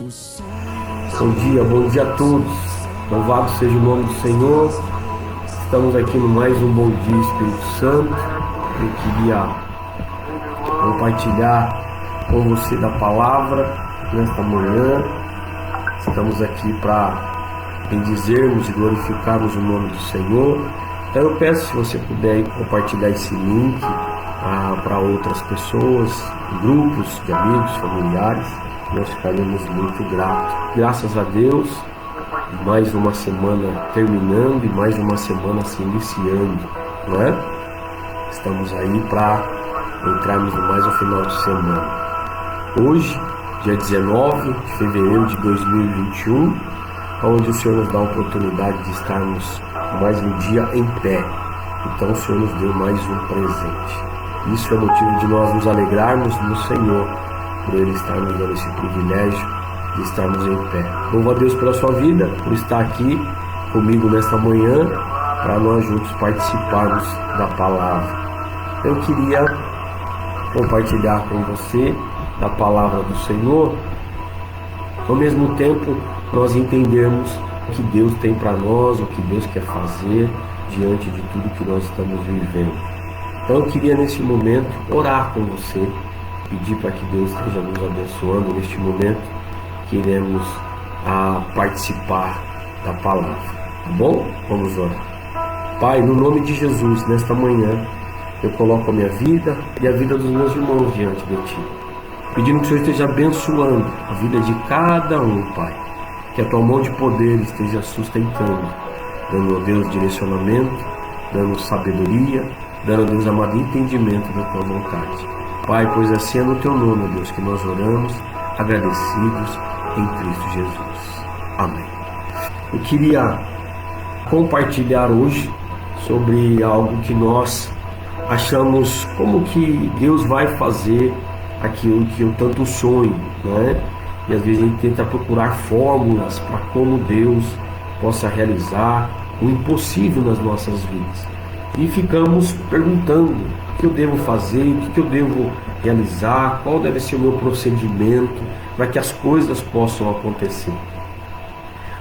Bom dia a todos. Louvado seja o nome do Senhor. Estamos aqui no mais um Bom Dia Espírito Santo. Eu queria compartilhar com você da palavra nesta manhã. Estamos aqui para bendizermos e glorificarmos o nome do Senhor. Então eu peço, se você puder compartilhar esse link para outras pessoas, grupos de amigos, familiares, nós ficaremos muito gratos. Graças a Deus, mais uma semana terminando e mais uma semana se iniciando, não é? Estamos aí para entrarmos no mais um final de semana. Hoje, dia 19 de fevereiro de 2021, onde o Senhor nos dá a oportunidade de estarmos mais um dia em pé. Então o Senhor nos deu mais um presente. Isso é motivo de nós nos alegrarmos no Senhor, por Ele estar nos dando esse privilégio de estarmos em pé. Louvo a Deus pela sua vida, por estar aqui comigo nesta manhã, para nós juntos participarmos da palavra. Eu queria compartilhar com você da palavra do Senhor, ao mesmo tempo nós entendermos o que Deus tem para nós, o que Deus quer fazer diante de tudo que nós estamos vivendo. Então eu queria nesse momento orar com você, pedir para que Deus esteja nos abençoando neste momento que iremos participar da palavra, tá bom? Vamos orar. Pai, no nome de Jesus, nesta manhã eu coloco a minha vida e a vida dos meus irmãos diante de Ti, pedindo que o Senhor esteja abençoando a vida de cada um, Pai, que a Tua mão de poder esteja sustentando, dando, ó Deus, direcionamento, dando sabedoria, dando, Deus amado, entendimento da Tua vontade. Pai, pois assim é no Teu nome, Deus, que nós oramos, agradecidos em Cristo Jesus. Amém. Eu queria compartilhar hoje sobre algo que nós achamos como que Deus vai fazer aquilo que eu tanto sonho, né? E às vezes a gente tenta procurar fórmulas para como Deus possa realizar o impossível nas nossas vidas. E ficamos perguntando o que eu devo fazer, o que eu devo realizar, qual deve ser o meu procedimento para que as coisas possam acontecer.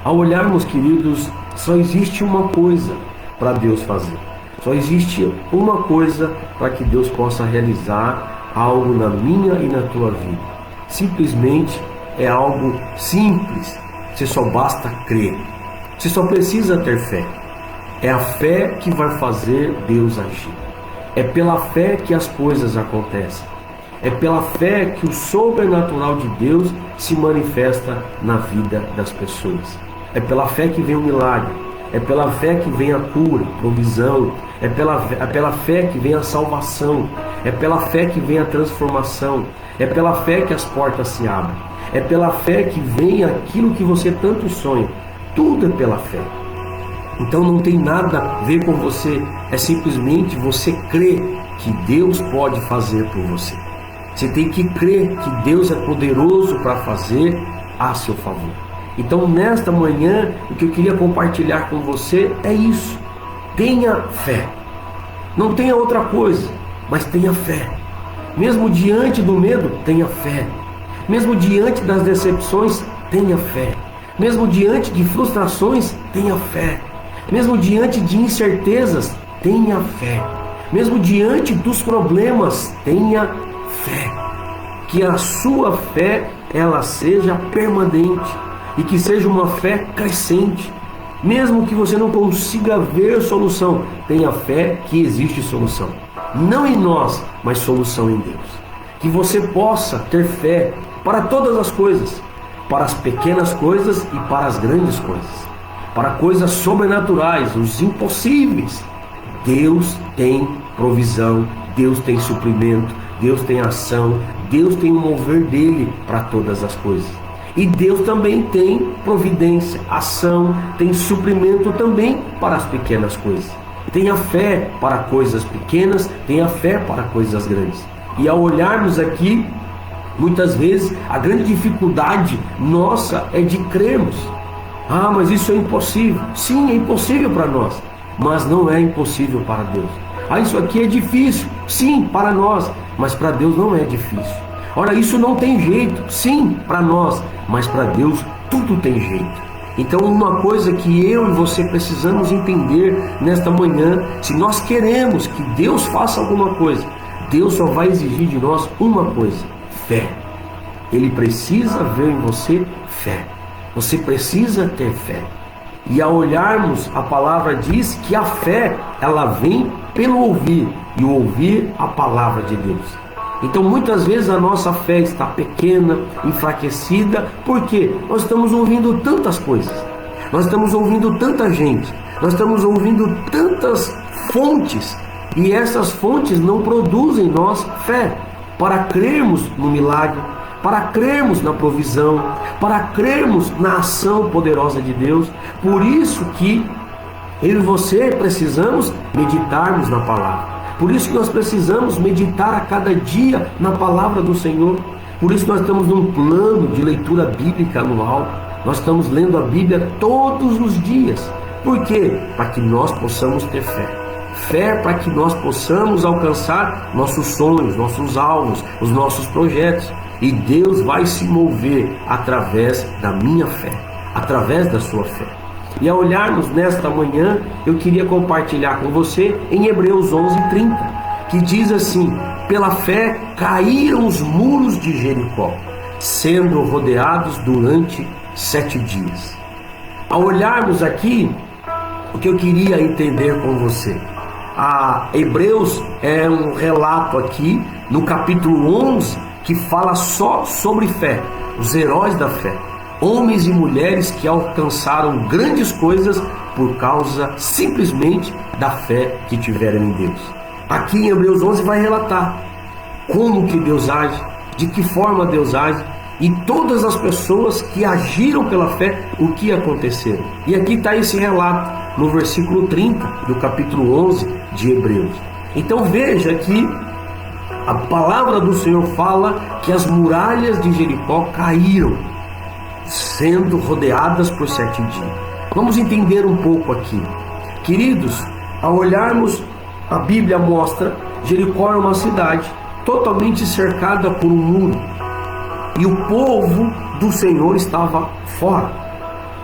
Ao olharmos, queridos, só existe uma coisa para Deus fazer. Só existe uma coisa para que Deus possa realizar algo na minha e na tua vida. Simplesmente é algo simples. Você só basta crer. Você só precisa ter fé. É a fé que vai fazer Deus agir. É pela fé que as coisas acontecem. É pela fé que o sobrenatural de Deus se manifesta na vida das pessoas. É pela fé que vem o milagre. É pela fé que vem a cura, provisão. É pela fé que vem a salvação. É pela fé que vem a transformação. É pela fé que as portas se abrem. É pela fé que vem aquilo que você tanto sonha. Tudo é pela fé. Então não tem nada a ver com você, é simplesmente você crer que Deus pode fazer por você. Você tem que crer que Deus é poderoso para fazer a seu favor. Então nesta manhã, o que eu queria compartilhar com você é isso. Tenha fé. Não tenha outra coisa, mas tenha fé. Mesmo diante do medo, tenha fé. Mesmo diante das decepções, tenha fé. Mesmo diante de frustrações, tenha fé. Mesmo diante de incertezas, tenha fé. Mesmo diante dos problemas, tenha fé. Que a sua fé, ela seja permanente e que seja uma fé crescente. Mesmo que você não consiga ver solução, tenha fé que existe solução. Não em nós, mas solução em Deus. Que você possa ter fé para todas as coisas, para as pequenas coisas e para as grandes coisas. Para coisas sobrenaturais, os impossíveis. Deus tem provisão, Deus tem suprimento, Deus tem ação, Deus tem o mover dele para todas as coisas. E Deus também tem providência, ação, tem suprimento também para as pequenas coisas. Tenha fé para coisas pequenas, tenha fé para coisas grandes. E ao olharmos aqui, muitas vezes a grande dificuldade nossa é de crermos. Ah, mas isso é impossível. Sim, é impossível para nós, mas não é impossível para Deus. Ah, isso aqui é difícil. Sim, para nós, mas para Deus não é difícil. Ora, isso não tem jeito, sim, para nós, mas para Deus tudo tem jeito. Então, uma coisa que eu e você precisamos entender nesta manhã: se nós queremos que Deus faça alguma coisa, Deus só vai exigir de nós uma coisa: fé. Ele precisa ver em você fé. Você precisa ter fé. E ao olharmos, a palavra diz que a fé, ela vem pelo ouvir, e o ouvir a palavra de Deus. Então muitas vezes a nossa fé está pequena, enfraquecida, porque nós estamos ouvindo tantas coisas, nós estamos ouvindo tanta gente, nós estamos ouvindo tantas fontes, e essas fontes não produzem em nós fé para crermos no milagre, para crermos na provisão, para crermos na ação poderosa de Deus. Por isso que eu e você precisamos meditarmos na palavra. Por isso que nós precisamos meditar a cada dia na palavra do Senhor. Por isso nós estamos num plano de leitura bíblica anual. Nós estamos lendo a Bíblia todos os dias. Por quê? Para que nós possamos ter fé. Fé para que nós possamos alcançar nossos sonhos, nossos alvos, os nossos projetos. E Deus vai se mover através da minha fé, através da sua fé. E ao olharmos nesta manhã, eu queria compartilhar com você em Hebreus 11:30, que diz assim: pela fé caíram os muros de Jericó, sendo rodeados durante 7 dias. Ao olharmos aqui, o que eu queria entender com você, Hebreus é um relato aqui no capítulo 11 que fala só sobre fé, os heróis da fé, homens e mulheres que alcançaram grandes coisas por causa simplesmente da fé que tiveram em Deus. Aqui em Hebreus 11 vai relatar como que Deus age, de que forma Deus age, e todas as pessoas que agiram pela fé, o que aconteceu. E aqui está esse relato no versículo 30 do capítulo 11 de Hebreus. Então veja que a palavra do Senhor fala que as muralhas de Jericó caíram, sendo rodeadas por 7 dias. Vamos entender um pouco aqui. Queridos, ao olharmos, a Bíblia mostra Jericó é uma cidade totalmente cercada por um muro, e o povo do Senhor estava fora.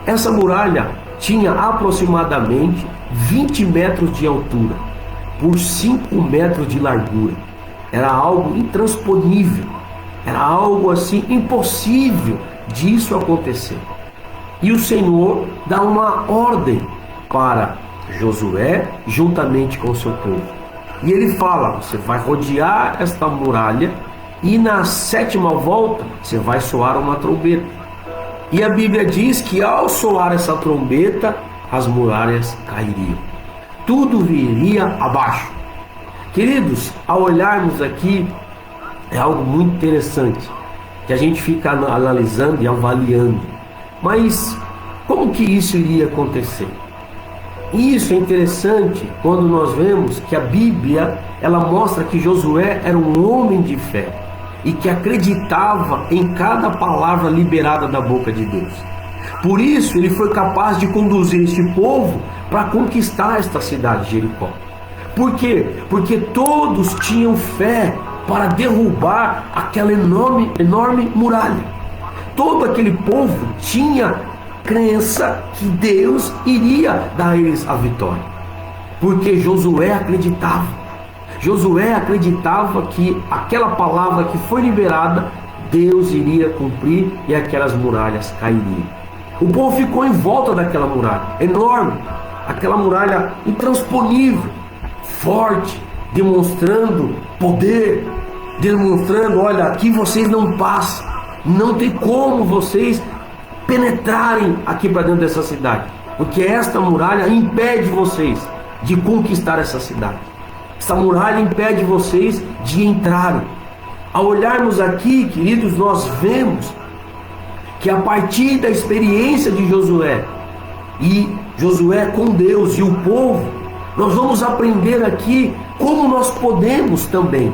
Essa muralha tinha aproximadamente 20 metros de altura por 5 metros de largura. Era algo intransponível, era algo assim impossível disso acontecer. E o Senhor dá uma ordem para Josué juntamente com o seu povo. E ele fala: você vai rodear esta muralha, e na 7ª volta você vai soar uma trombeta. E a Bíblia diz que ao soar essa trombeta, as muralhas cairiam, tudo viria abaixo. Queridos, ao olharmos aqui, é algo muito interessante, que a gente fica analisando e avaliando. Mas como que isso iria acontecer? Isso é interessante quando nós vemos que a Bíblia, ela mostra que Josué era um homem de fé e que acreditava em cada palavra liberada da boca de Deus. Por isso ele foi capaz de conduzir este povo para conquistar esta cidade de Jericó. Por quê? Porque todos tinham fé para derrubar aquela enorme muralha. Todo aquele povo tinha crença que Deus iria dar a eles a vitória, porque Josué acreditava. Josué acreditava que aquela palavra que foi liberada, Deus iria cumprir e aquelas muralhas cairiam. O povo ficou em volta daquela muralha enorme, aquela muralha intransponível, forte, demonstrando poder, demonstrando: olha, aqui vocês não passam, não tem como vocês penetrarem aqui para dentro dessa cidade, porque esta muralha impede vocês de conquistar essa cidade. Essa muralha impede vocês de entrarem. Ao olharmos aqui, queridos, nós vemos que a partir da experiência de Josué, e Josué com Deus e o povo, nós vamos aprender aqui como nós podemos também,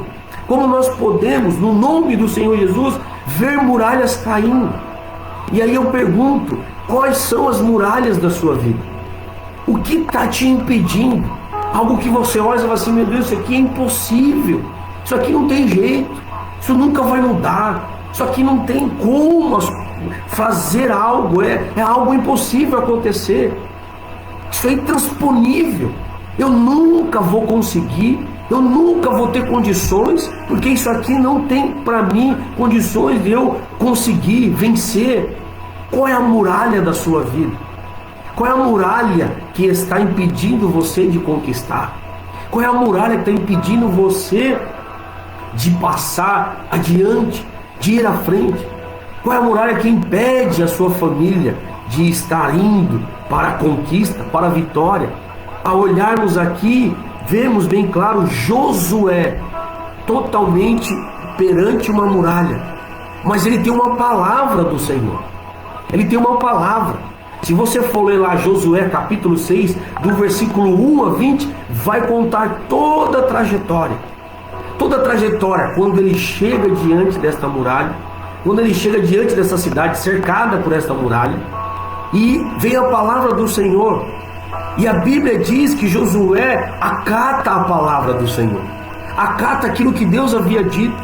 como nós podemos, no nome do Senhor Jesus, ver muralhas caindo. E aí eu pergunto: quais são as muralhas da sua vida? O que está te impedindo? Algo que você olha e fala assim: meu Deus, isso aqui é impossível, isso aqui não tem jeito, Isso nunca vai mudar. Isso aqui não tem como fazer algo, é algo impossível acontecer. Isso é intransponível. Eu nunca vou conseguir, eu nunca vou ter condições, porque isso aqui não tem para mim condições de eu conseguir vencer. Qual é a muralha da sua vida? Qual é a muralha que está impedindo você de conquistar? Qual é a muralha que está impedindo você de passar adiante, de ir à frente? Qual é a muralha que impede a sua família de estar indo para a conquista, para a vitória? Ao olharmos aqui, vemos bem claro Josué totalmente perante uma muralha, mas ele tem uma palavra do Senhor. Ele tem uma palavra. Se você for ler lá Josué capítulo 6, do versículo 1 a 20, vai contar toda a trajetória. Toda a trajetória, quando ele chega diante desta muralha, quando ele chega diante dessa cidade cercada por esta muralha, e vem a palavra do Senhor. E a Bíblia diz que Josué acata a palavra do Senhor, acata aquilo que Deus havia dito,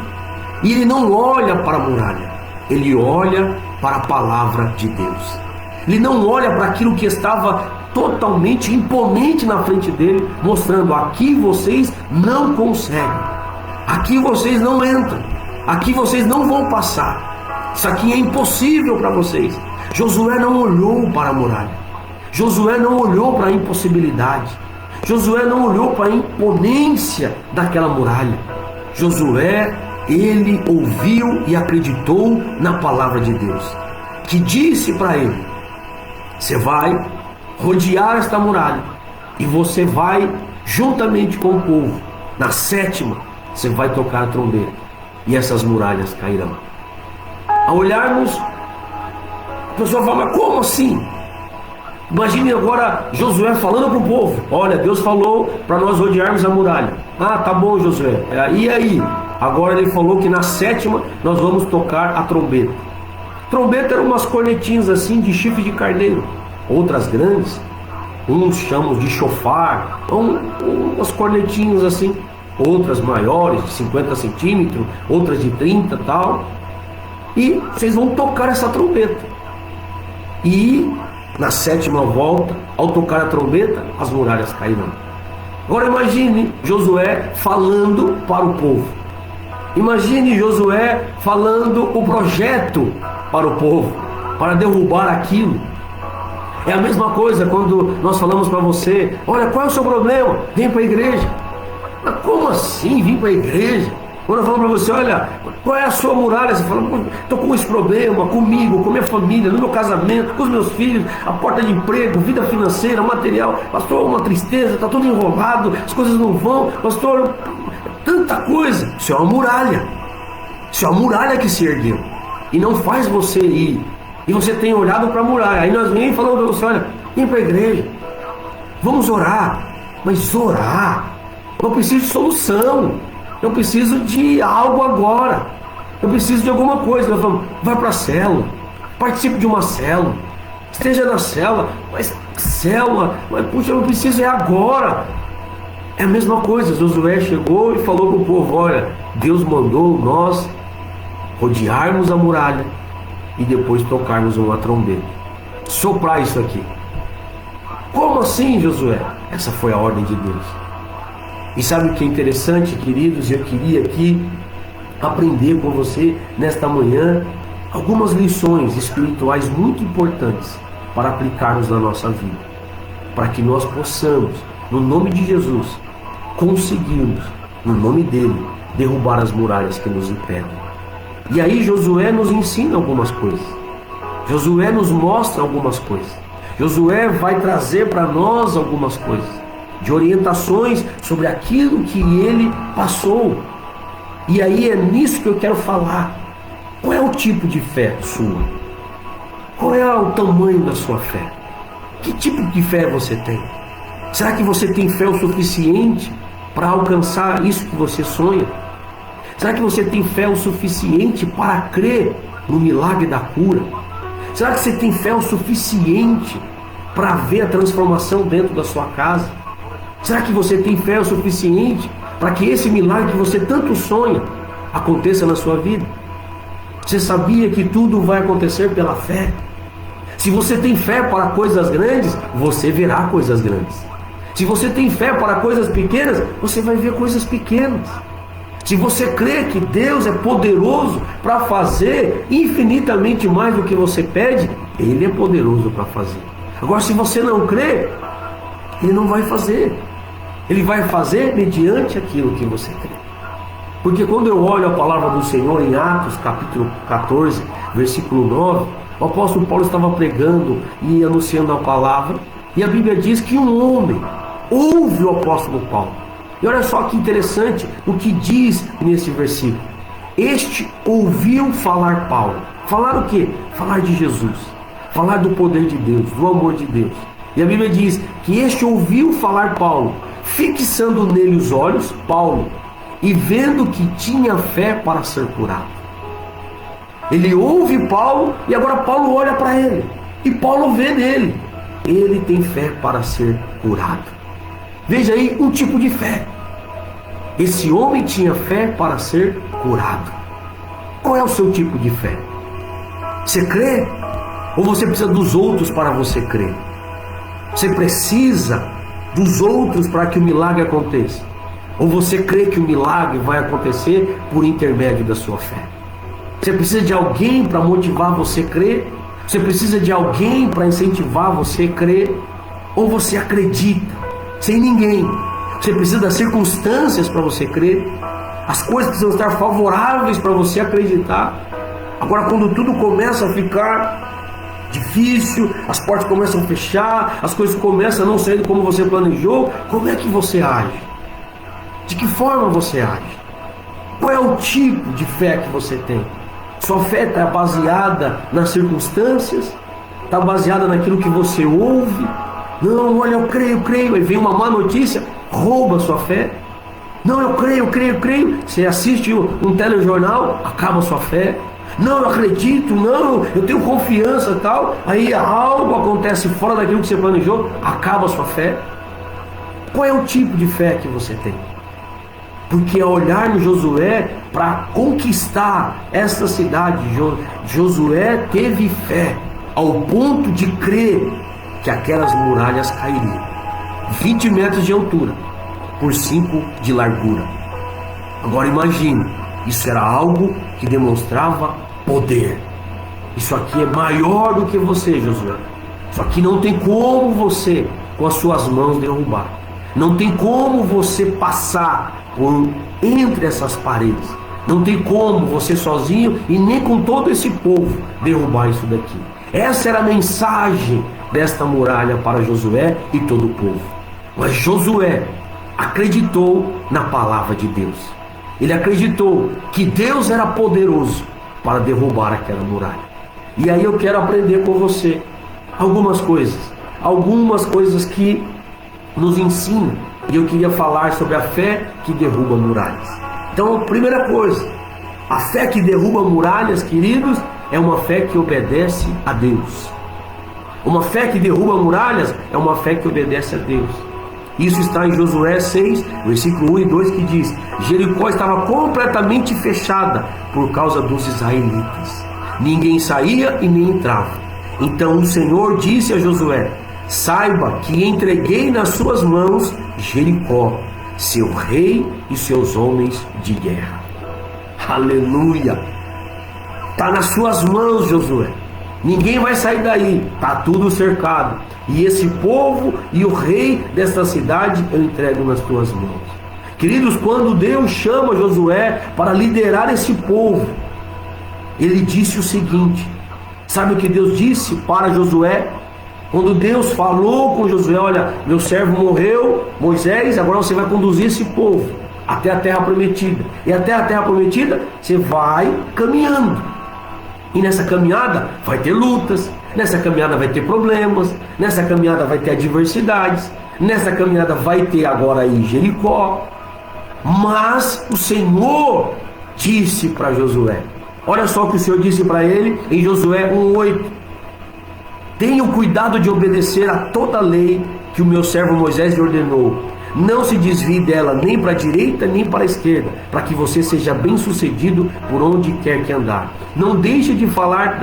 e ele não olha para a muralha, ele olha para a palavra de Deus. Ele não olha para aquilo que estava totalmente imponente na frente dele, mostrando: aqui vocês não conseguem, aqui vocês não entram, aqui vocês não vão passar, isso aqui é impossível para vocês. Josué não olhou para a muralha, Josué não olhou para a impossibilidade, Josué não olhou para a imponência daquela muralha. Josué, ele ouviu e acreditou na palavra de Deus, que disse para ele: você vai rodear esta muralha e você vai, juntamente com o povo, na 7ª, você vai tocar a trombeta e essas muralhas cairão. Ao olharmos, a pessoa fala: mas como assim? Imagine agora Josué falando para o povo: olha, Deus falou para nós rodearmos a muralha. Ah, tá bom, Josué. E aí? Agora ele falou que na 7ª nós vamos tocar a trombeta. Trombeta eram umas cornetinhas assim de chifre de carneiro, outras grandes, uns chamam de chofar, umas cornetinhas assim, outras maiores, de 50 centímetros, outras de 30 e tal. E vocês vão tocar essa trombeta. E na 7ª volta, ao tocar a trombeta, as muralhas cairão. Agora imagine Josué falando para o povo. Imagine Josué falando o projeto para o povo, para derrubar aquilo. É a mesma coisa quando nós falamos para você: olha, qual é o seu problema? Vem para a igreja. Mas como assim vir para a igreja? Quando eu falo para você: olha, qual é a sua muralha? Você fala: estou com esse problema comigo, com minha família, no meu casamento, com os meus filhos, a porta de emprego, vida financeira, material. Pastor, uma tristeza, está tudo enrolado, as coisas não vão. Pastor, tanta coisa. Isso é uma muralha. Isso é uma muralha que se ergueu e não faz você ir. E você tem olhado para a muralha. Aí nós vem falando para você: olha, vem para a igreja, vamos orar. Mas orar? Eu preciso de solução. Eu preciso de algo agora. Eu preciso de alguma coisa. Nós falamos: vai para a célula, participe de uma célula, esteja na célula. Mas célula, mas puxa, eu preciso agora. É a mesma coisa. Josué chegou e falou para o povo: olha, Deus mandou nós rodearmos a muralha e depois tocarmos uma trombeta, soprar isso aqui. Como assim, Josué? Essa foi a ordem de Deus. E sabe o que é interessante, queridos? Eu queria aqui aprender com você nesta manhã algumas lições espirituais muito importantes para aplicarmos na nossa vida, para que nós possamos, no nome de Jesus, conseguirmos, no nome dele, derrubar as muralhas que nos impedem. E aí Josué nos ensina algumas coisas, Josué nos mostra algumas coisas, Josué vai trazer para nós algumas coisas, de orientações sobre aquilo que ele passou. E aí é nisso que eu quero falar. Qual é o tipo de fé sua? Qual é o tamanho da sua fé? Que tipo de fé você tem? Será que você tem fé o suficiente para alcançar isso que você sonha? Será que você tem fé o suficiente para crer no milagre da cura? Será que você tem fé o suficiente para ver a transformação dentro da sua casa? Será que você tem fé o suficiente para que esse milagre que você tanto sonha aconteça na sua vida? Você sabia que tudo vai acontecer pela fé? Se você tem fé para coisas grandes, você verá coisas grandes. Se você tem fé para coisas pequenas, você vai ver coisas pequenas. Se você crê que Deus é poderoso para fazer infinitamente mais do que você pede, Ele é poderoso para fazer. Agora, se você não crê, Ele não vai fazer. Ele vai fazer mediante aquilo que você crê. Porque quando eu olho a palavra do Senhor em Atos capítulo 14, versículo 9, o apóstolo Paulo estava pregando e anunciando a palavra, e a Bíblia diz que um homem ouve o apóstolo Paulo. E olha só que interessante o que diz nesse versículo. Este ouviu falar Paulo. Falar o quê? Falar de Jesus. Falar do poder de Deus, do amor de Deus. E a Bíblia diz que este ouviu falar Paulo, fixando nele os olhos, Paulo, e vendo que tinha fé para ser curado. Ele ouve Paulo e agora Paulo olha para ele. E Paulo vê nele. Ele tem fé para ser curado. Veja aí um tipo de fé. Esse homem tinha fé para ser curado. Qual é o seu tipo de fé? Você crê? Ou você precisa dos outros para você crer? Você precisa dos outros para que o milagre aconteça? Ou você crê que o milagre vai acontecer por intermédio da sua fé? Você precisa de alguém para motivar você a crer? Você precisa de alguém para incentivar você a crer? Ou você acredita sem ninguém? Você precisa das circunstâncias para você crer? As coisas precisam estar favoráveis para você acreditar. Agora, quando tudo começa a ficar difícil, as portas começam a fechar, as coisas começam a não sair como você planejou, como é que você age? De que forma você age? Qual é o tipo de fé que você tem? Sua fé está baseada nas circunstâncias? Está baseada naquilo que você ouve? Não, olha, eu creio. Aí vem uma má notícia, rouba a sua fé. Não, eu creio. Você assiste um telejornal, acaba a sua fé. Não, eu acredito, não, eu tenho confiança e tal. Aí algo acontece fora daquilo que você planejou, acaba a sua fé. Qual é o tipo de fé que você tem? Porque ao olhar no Josué para conquistar esta cidade, Josué teve fé ao ponto de crer que aquelas muralhas cairiam. 20 metros de altura por 5 de largura. Agora imagine, isso era algo que demonstrava poder. Isso aqui é maior do que você, Josué. Isso aqui não tem como você com as suas mãos derrubar. Não tem como você passar por entre essas paredes. Não tem como você sozinho e nem com todo esse povo derrubar isso daqui. Essa era a mensagem desta muralha para Josué e todo o povo. Mas Josué acreditou na palavra de Deus. Ele acreditou que Deus era poderoso para derrubar aquela muralha. E aí eu quero aprender com você algumas coisas que nos ensinam. E eu queria falar sobre a fé que derruba muralhas. Então, primeira coisa, a fé que derruba muralhas, queridos, é uma fé que obedece a Deus. Uma fé que derruba muralhas é uma fé que obedece a Deus. Isso está em Josué 6, versículo 1 e 2, que diz: Jericó estava completamente fechada por causa dos israelitas. Ninguém saía e nem entrava. Então o Senhor disse a Josué: saiba que entreguei nas suas mãos Jericó, seu rei e seus homens de guerra. Aleluia! Está nas suas mãos, Josué. Ninguém vai sair daí, está tudo cercado. E esse povo e o rei desta cidade eu entrego nas tuas mãos. Queridos, quando Deus chama Josué para liderar esse povo, ele disse o seguinte: sabe o que Deus disse para Josué? Quando Deus falou com Josué: olha, meu servo morreu, Moisés, agora você vai conduzir esse povo até a terra prometida. E até a terra prometida você vai caminhando. E nessa caminhada vai ter lutas, nessa caminhada vai ter problemas, nessa caminhada vai ter adversidades, nessa caminhada vai ter agora aí Jericó. Mas o Senhor disse para Josué, olha só o que o Senhor disse para ele em Josué 1:8: tenha o cuidado de obedecer a toda a lei que o meu servo Moisés lhe ordenou. Não se desvie dela nem para a direita nem para a esquerda, para que você seja bem sucedido por onde quer que andar. Não deixe de falar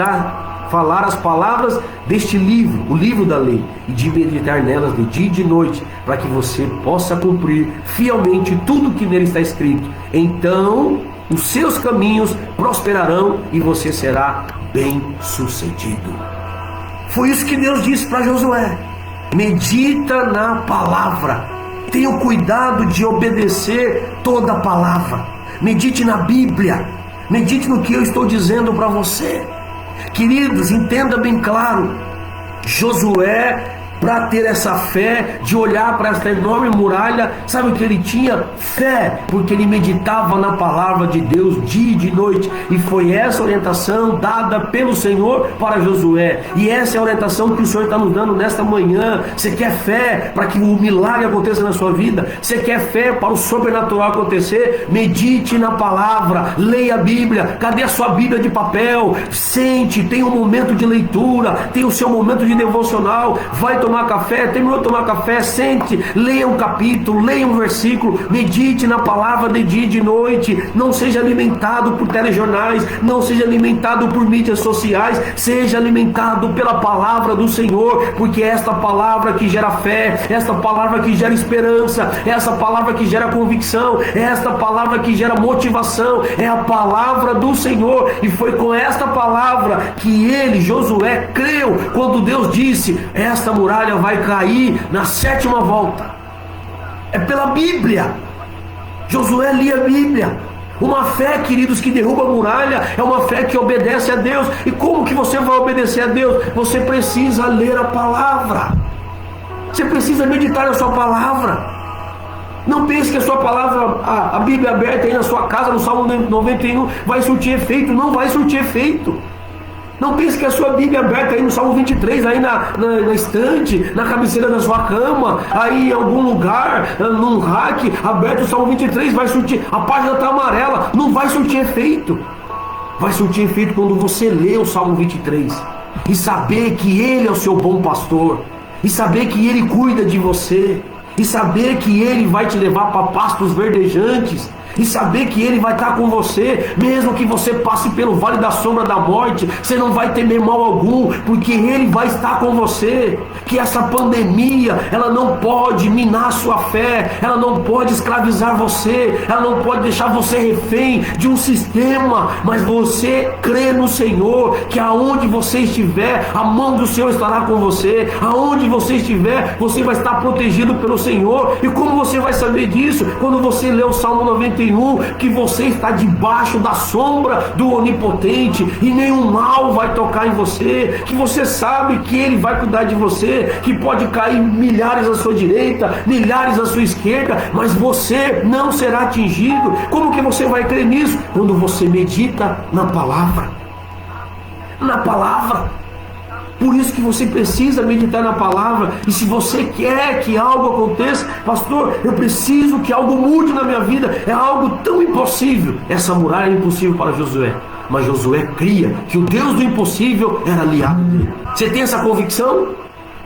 as palavras deste livro, o livro da lei, e de meditar nelas de dia e de noite, para que você possa cumprir fielmente tudo que nele está escrito. Então os seus caminhos prosperarão e você será bem sucedido. Foi isso que Deus disse para Josué: medita na palavra, tenha o cuidado de obedecer toda a palavra, medite na Bíblia, medite no que eu estou dizendo para você. Queridos, entenda bem claro, Josué, para ter essa fé de olhar para essa enorme muralha, sabe o que ele tinha? Fé, porque ele meditava na palavra de Deus dia e de noite, e foi essa orientação dada pelo Senhor para Josué, e essa é a orientação que o Senhor está nos dando nesta manhã. Você quer fé para que o milagre aconteça na sua vida? Você quer fé para o sobrenatural acontecer? Medite na palavra, leia a Bíblia. Cadê a sua Bíblia de papel? Sente, tem um momento de leitura, tem o seu momento de devocional, vai tomar café, terminou de tomar café, sente, leia um capítulo, leia um versículo, medite na palavra de dia e de noite. Não seja alimentado por telejornais, não seja alimentado por mídias sociais, seja alimentado pela palavra do Senhor, porque é esta palavra que gera fé, esta palavra que gera esperança, é essa palavra que gera convicção, é esta palavra que gera motivação, é a palavra do Senhor. E foi com esta palavra que ele, Josué, creu quando Deus disse: esta muralha vai cair na 7ª volta. É pela Bíblia. Josué lia a Bíblia. Uma fé, queridos, que derruba a muralha é uma fé que obedece a Deus. E como que você vai obedecer a Deus? Você precisa ler a palavra. Você precisa meditar na sua palavra. Não pense que a sua palavra, a Bíblia aberta aí na sua casa, no Salmo 91, vai surtir efeito. Não vai surtir efeito. Não pense que a sua Bíblia aberta aí no Salmo 23, aí na estante, na cabeceira da sua cama, aí em algum lugar, num rack, aberto o Salmo 23, vai surtir, a página está amarela, não vai surtir efeito. Vai surtir efeito quando você lê o Salmo 23 e saber que Ele é o seu bom pastor, e saber que Ele cuida de você, e saber que Ele vai te levar para pastos verdejantes, e saber que Ele vai estar com você, mesmo que você passe pelo vale da sombra da morte, você não vai temer mal algum, porque Ele vai estar com você. Que essa pandemia, ela não pode minar sua fé, ela não pode escravizar você, ela não pode deixar você refém de um sistema, mas você crê no Senhor, que aonde você estiver, a mão do Senhor estará com você, aonde você estiver, você vai estar protegido pelo Senhor. E como você vai saber disso? Quando você lê o Salmo 91, que você está debaixo da sombra do Onipotente e nenhum mal vai tocar em você, que você sabe que Ele vai cuidar de você, que pode cair milhares à sua direita, milhares à sua esquerda, mas você não será atingido. Como que você vai crer nisso? Quando você medita na palavra. Na palavra. Por isso que você precisa meditar na palavra. E se você quer que algo aconteça, pastor, eu preciso que algo mude na minha vida, é algo tão impossível. Essa muralha é impossível para Josué, mas Josué cria que o Deus do impossível era aliado dele. Você tem essa convicção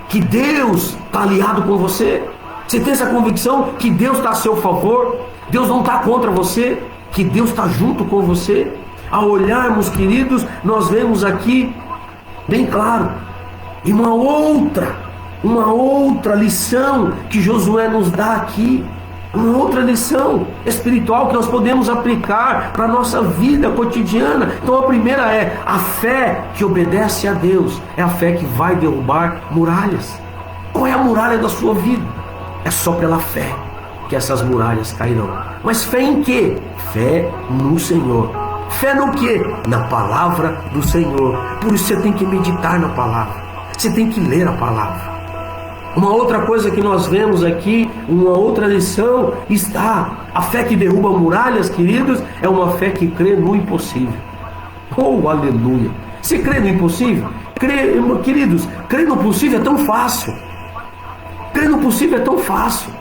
que Deus está aliado com você? Você tem essa convicção que Deus está a seu favor? Deus não está contra você? Que Deus está junto com você? Ao olharmos, queridos, nós vemos aqui bem claro, e uma outra lição que Josué nos dá aqui, uma outra lição espiritual que nós podemos aplicar para a nossa vida cotidiana. Então a primeira é a fé que obedece a Deus, é a fé que vai derrubar muralhas. Qual é a muralha da sua vida? É só pela fé que essas muralhas cairão. Mas fé em quê? Fé no Senhor. Fé no quê? Na palavra do Senhor. Por isso você tem que meditar na palavra, você tem que ler a palavra. Uma outra coisa que nós vemos aqui, uma outra lição está: a fé que derruba muralhas, queridos, é uma fé que crê no impossível. Oh, aleluia! Você crê no impossível? Queridos, crer no possível é tão fácil. Crer no possível é tão fácil.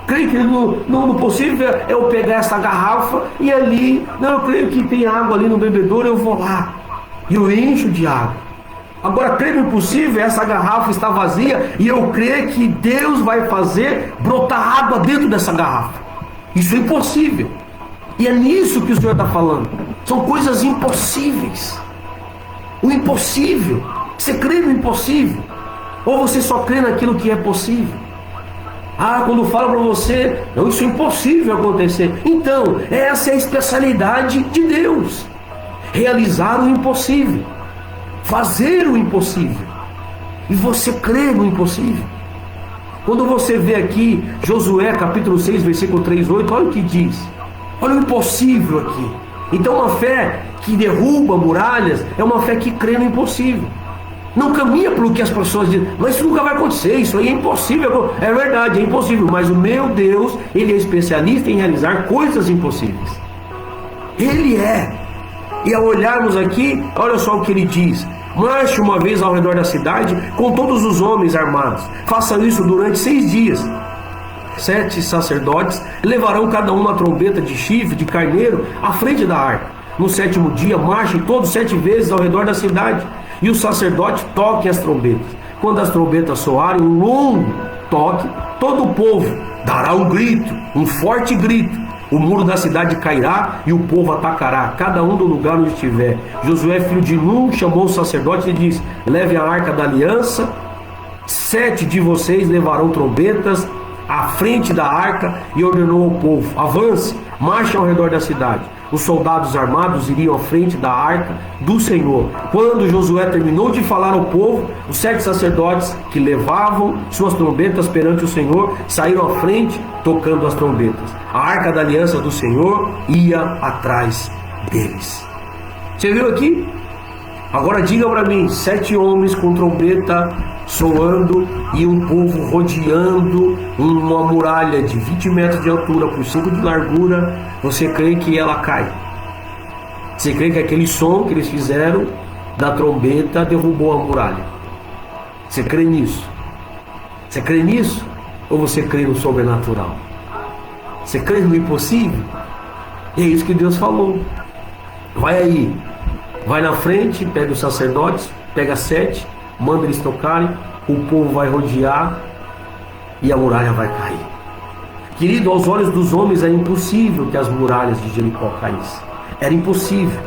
Creio que no possível é eu pegar essa garrafa e ali, não, eu creio que tem água ali no bebedouro, eu vou lá e eu encho de água. Agora, creio no impossível, essa garrafa está vazia e eu creio que Deus vai fazer brotar água dentro dessa garrafa. Isso é impossível. E é nisso que o Senhor está falando. São coisas impossíveis. O impossível. Você crê no impossível? Ou você só crê naquilo que é possível? Quando falo para você, não, isso é impossível acontecer. Então, essa é a especialidade de Deus. Realizar o impossível. Fazer o impossível. E você crê no impossível? Quando você vê aqui Josué capítulo 6, versículo 3, 8, olha o que diz. Olha o impossível aqui. Então uma fé que derruba muralhas é uma fé que crê no impossível. Não caminha pelo que as pessoas dizem, mas isso nunca vai acontecer, isso aí é impossível. É verdade, é impossível, mas o meu Deus, Ele é especialista em realizar coisas impossíveis. Ele é. E ao olharmos aqui, olha só o que Ele diz. Marche uma vez ao redor da cidade com todos os homens armados. Faça isso durante 6 dias. 7 sacerdotes levarão cada um uma trombeta de chifre de carneiro à frente da arca. No 7º dia, marchem todos 7 vezes ao redor da cidade. E os sacerdotes toquem as trombetas. Quando as trombetas soarem um longo toque, todo o povo dará um grito, um forte grito. O muro da cidade cairá e o povo atacará, cada um do lugar onde estiver. Josué, filho de Nun, chamou os sacerdotes e disse: leve a arca da aliança, 7 de vocês levarão trombetas à frente da arca, e ordenou ao povo: avance, marche ao redor da cidade. Os soldados armados iriam à frente da arca do Senhor. Quando Josué terminou de falar ao povo, os 7 sacerdotes que levavam suas trombetas perante o Senhor saíram à frente tocando as trombetas. A arca da aliança do Senhor ia atrás deles. Você viu aqui? Agora diga para mim, 7 homens com trombeta soando e um povo rodeando uma muralha de 20 metros de altura por 5 de largura. Você crê que ela cai? Você crê que aquele som que eles fizeram da trombeta derrubou a muralha? Você crê nisso? Você crê nisso? Ou você crê no sobrenatural? Você crê no impossível? E é isso que Deus falou. Vai aí, vai na frente, pega os sacerdotes, pega 7, manda eles tocarem, o povo vai rodear e a muralha vai cair. Querido, aos olhos dos homens é impossível que as muralhas de Jericó caíssem. Era impossível.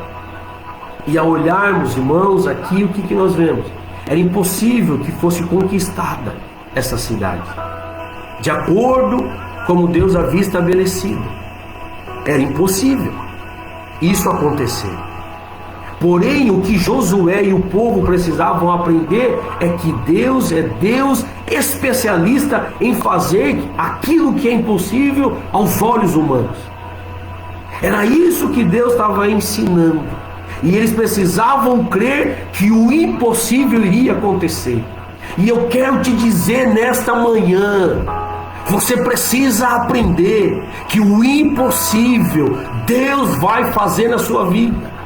E ao olharmos, irmãos, aqui o que nós vemos? Era impossível que fosse conquistada essa cidade, de acordo como Deus havia estabelecido. Era impossível isso acontecer. Porém, o que Josué e o povo precisavam aprender é que Deus é Deus especialista em fazer aquilo que é impossível aos olhos humanos. Era isso que Deus estava ensinando. E eles precisavam crer que o impossível iria acontecer. E eu quero te dizer nesta manhã, você precisa aprender que o impossível Deus vai fazer na sua vida.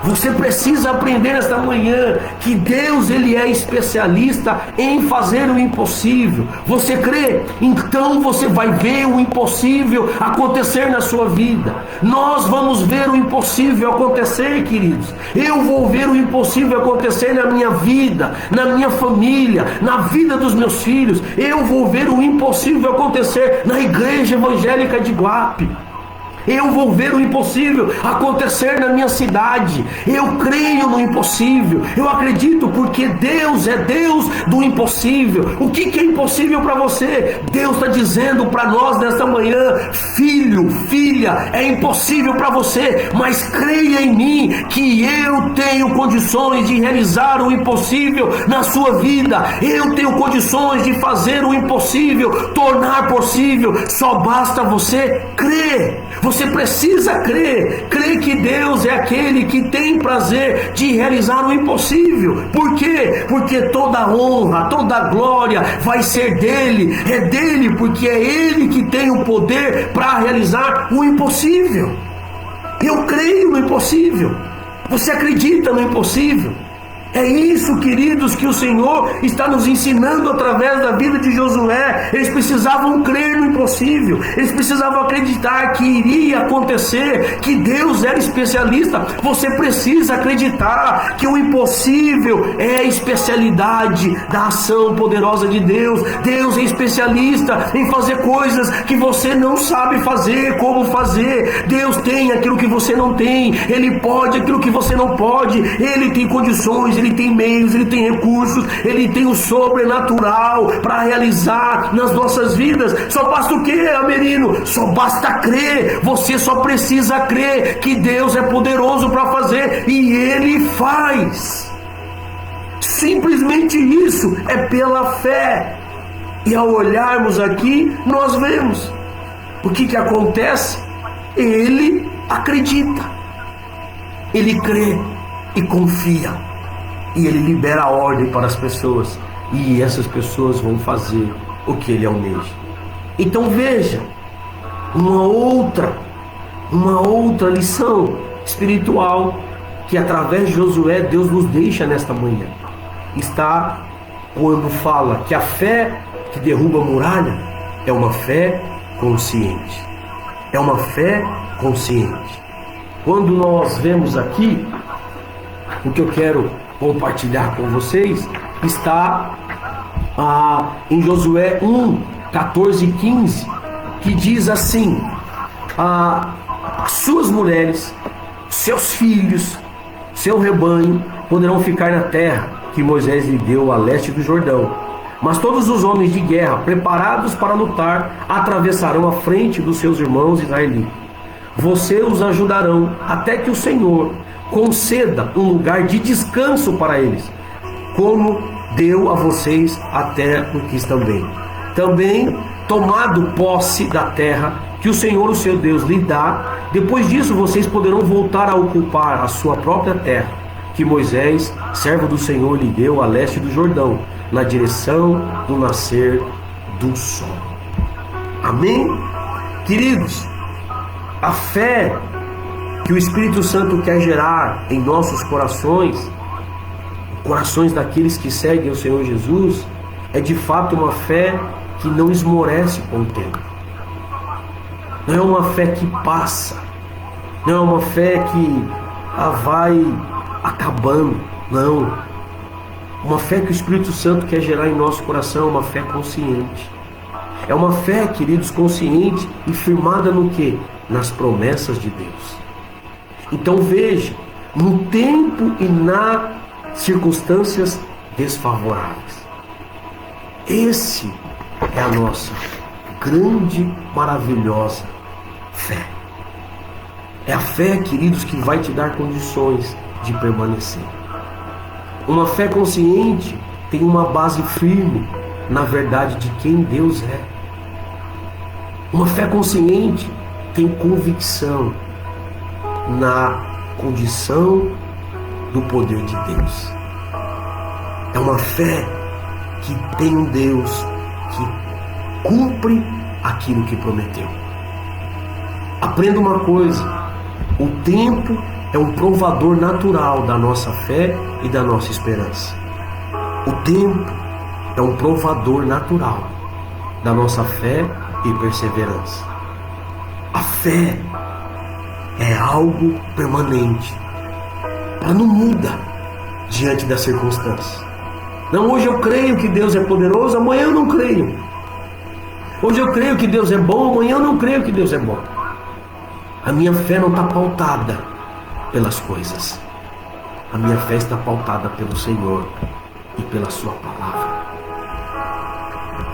Você precisa aprender nesta manhã que Deus, Ele é especialista em fazer o impossível. Você crê? Então você vai ver o impossível acontecer na sua vida. Nós vamos ver o impossível acontecer, queridos. Eu vou ver o impossível acontecer na minha vida, na minha família, na vida dos meus filhos. Eu vou ver o impossível acontecer na igreja evangélica de Guape. Eu vou ver o impossível acontecer na minha cidade. Eu creio no impossível. Eu acredito porque Deus é Deus do impossível. O que é impossível para você? Deus está dizendo para nós nesta manhã: filho, filha, é impossível para você, mas creia em mim que eu tenho condições de realizar o impossível na sua vida. Eu tenho condições de fazer o impossível tornar possível. Só basta você crer. Você precisa crer que Deus é aquele que tem prazer de realizar o impossível. Por quê? Porque toda a honra, toda a glória vai ser dele. É dele, porque é ele que tem o poder para realizar o impossível. Eu creio no impossível. Você acredita no impossível? É isso, queridos, que o Senhor está nos ensinando através da vida de Josué. Eles precisavam crer no impossível. Eles precisavam acreditar que iria acontecer, que Deus era especialista. Você precisa acreditar que o impossível é a especialidade da ação poderosa de Deus. Deus é especialista em fazer coisas que você não sabe fazer, como fazer. Deus tem aquilo que você não tem. Ele pode aquilo que você não pode. Ele tem condições, Ele tem meios, Ele tem recursos, Ele tem o sobrenatural para realizar nas nossas vidas. Só basta o quê, Amerino? Só basta crer. Você só precisa crer que Deus é poderoso para fazer, e Ele faz. Simplesmente isso, é pela fé. E ao olharmos aqui, nós vemos o que acontece. Ele acredita, ele crê e confia. E ele libera a ordem para as pessoas, e essas pessoas vão fazer o que ele almeja. Então veja, uma outra lição espiritual que através de Josué Deus nos deixa nesta manhã. Está quando fala que a fé que derruba a muralha é uma fé consciente. É uma fé consciente. Quando nós vemos aqui, o que eu quero compartilhar com vocês está em Josué 1, 14 e 15, que diz assim: suas mulheres, seus filhos, seu rebanho poderão ficar na terra que Moisés lhe deu a leste do Jordão, mas todos os homens de guerra preparados para lutar atravessarão a frente dos seus irmãos israelitas. Você os ajudarão até que o Senhor conceda um lugar de descanso para eles, como deu a vocês a terra que quis também. Também, tomado posse da terra que o Senhor, o seu Deus, lhe dá, depois disso vocês poderão voltar a ocupar a sua própria terra, que Moisés, servo do Senhor, lhe deu a leste do Jordão, na direção do nascer do sol. Amém? Queridos, a fé que o Espírito Santo quer gerar em nossos corações, corações daqueles que seguem o Senhor Jesus, é de fato uma fé que não esmorece com o tempo. Não é uma fé que passa, não é uma fé que vai acabando, não. Uma fé que o Espírito Santo quer gerar em nosso coração é uma fé consciente. É uma fé, queridos, consciente e firmada no quê? Nas promessas de Deus. Então veja, no tempo e nas circunstâncias desfavoráveis. Esse é a nossa grande, maravilhosa fé. É a fé, queridos, que vai te dar condições de permanecer. Uma fé consciente tem uma base firme na verdade de quem Deus é. Uma fé consciente tem convicção na condição do poder de Deus. É uma fé que tem um Deus que cumpre aquilo que prometeu. Aprenda uma coisa: o tempo é um provador natural da nossa fé e da nossa esperança. O tempo é um provador natural da nossa fé e perseverança. A fé é algo permanente. Ela não muda diante das circunstâncias. Não, hoje eu creio que Deus é poderoso, amanhã eu não creio. Hoje eu creio que Deus é bom, amanhã eu não creio que Deus é bom. A minha fé não está pautada pelas coisas. A minha fé está pautada pelo Senhor e pela sua palavra.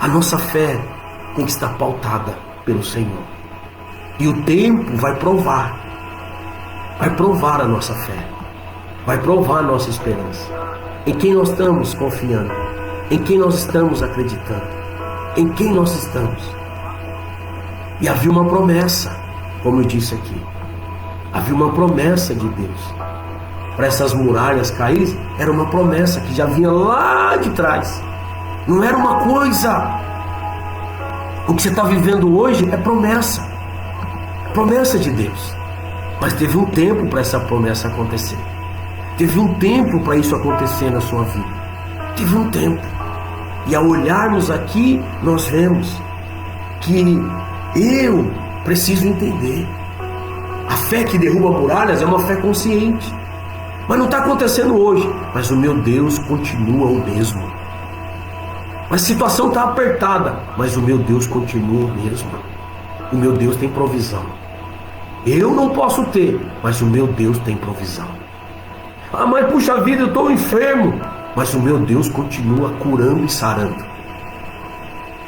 A nossa fé tem que estar pautada pelo Senhor. E o tempo vai provar a nossa fé, vai provar a nossa esperança, em quem nós estamos confiando, em quem nós estamos acreditando, em quem nós estamos. E havia uma promessa, como eu disse aqui, havia uma promessa de Deus para essas muralhas caírem. Era uma promessa que já vinha lá de trás, não era uma coisa. O que você está vivendo hoje é promessa de Deus, mas teve um tempo para essa promessa acontecer. Teve um tempo para isso acontecer na sua vida. Teve um tempo. E ao olharmos aqui, nós vemos que eu preciso entender. A fé que derruba muralhas é uma fé consciente. Mas não está acontecendo hoje. Mas o meu Deus continua o mesmo. A situação está apertada, mas o meu Deus continua o mesmo. O meu Deus tem provisão. Eu não posso ter, mas o meu Deus tem provisão. Ah, mas puxa vida, eu estou enfermo. Mas o meu Deus continua curando e sarando.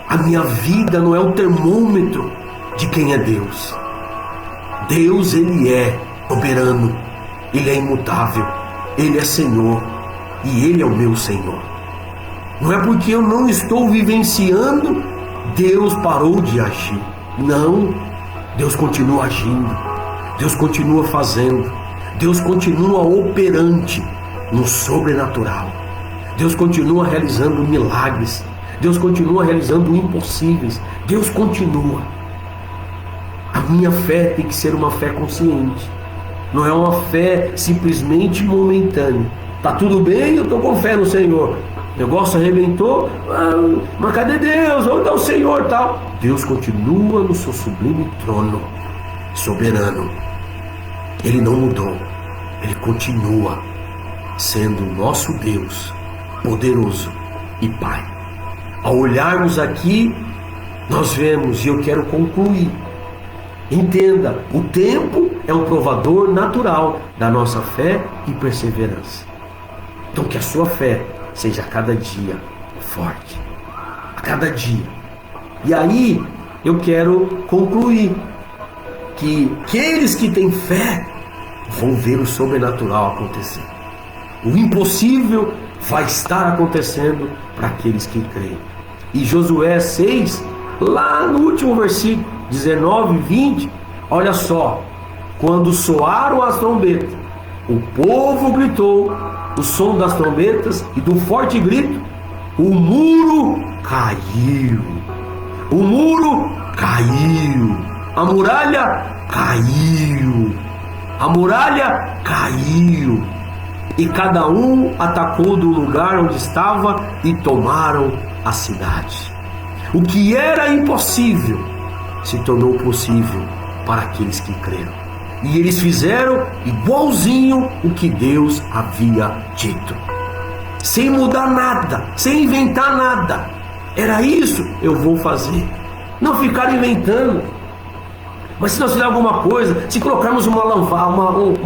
A minha vida não é um termômetro de quem é Deus. Deus, Ele é soberano. Ele é imutável. Ele é Senhor. E Ele é o meu Senhor. Não é porque eu não estou vivenciando, Deus parou de agir. Não. Deus continua agindo. Deus continua fazendo. Deus continua operante no sobrenatural. Deus continua realizando milagres. Deus continua realizando impossíveis. Deus continua. A minha fé tem que ser uma fé consciente. Não é uma fé simplesmente momentânea. Tá tudo bem, eu estou com fé no Senhor. O negócio arrebentou, mas cadê Deus? Onde está o Senhor? Tal. Deus continua no seu sublime trono, soberano. Ele não mudou. Ele continua sendo o nosso Deus, poderoso e Pai. Ao olharmos aqui, nós vemos, e eu quero concluir. Entenda, o tempo é um provador natural da nossa fé e perseverança. Então que a sua fé seja a cada dia forte, a cada dia. E aí eu quero concluir que aqueles que têm fé vão ver o sobrenatural acontecer. O impossível vai estar acontecendo para aqueles que creem. E Josué 6, lá no último versículo 19 e 20, olha só: quando soaram as trombetas, o povo gritou, o som das trombetas e do forte grito, o muro caiu. O muro caiu. A muralha caiu. A muralha caiu. E cada um atacou do lugar onde estava e tomaram a cidade. O que era impossível se tornou possível para aqueles que creram. E eles fizeram igualzinho o que Deus havia dito, sem mudar nada, sem inventar nada. Era isso, eu vou fazer. Não ficar inventando. Mas se nós fizermos alguma coisa, se colocarmos uma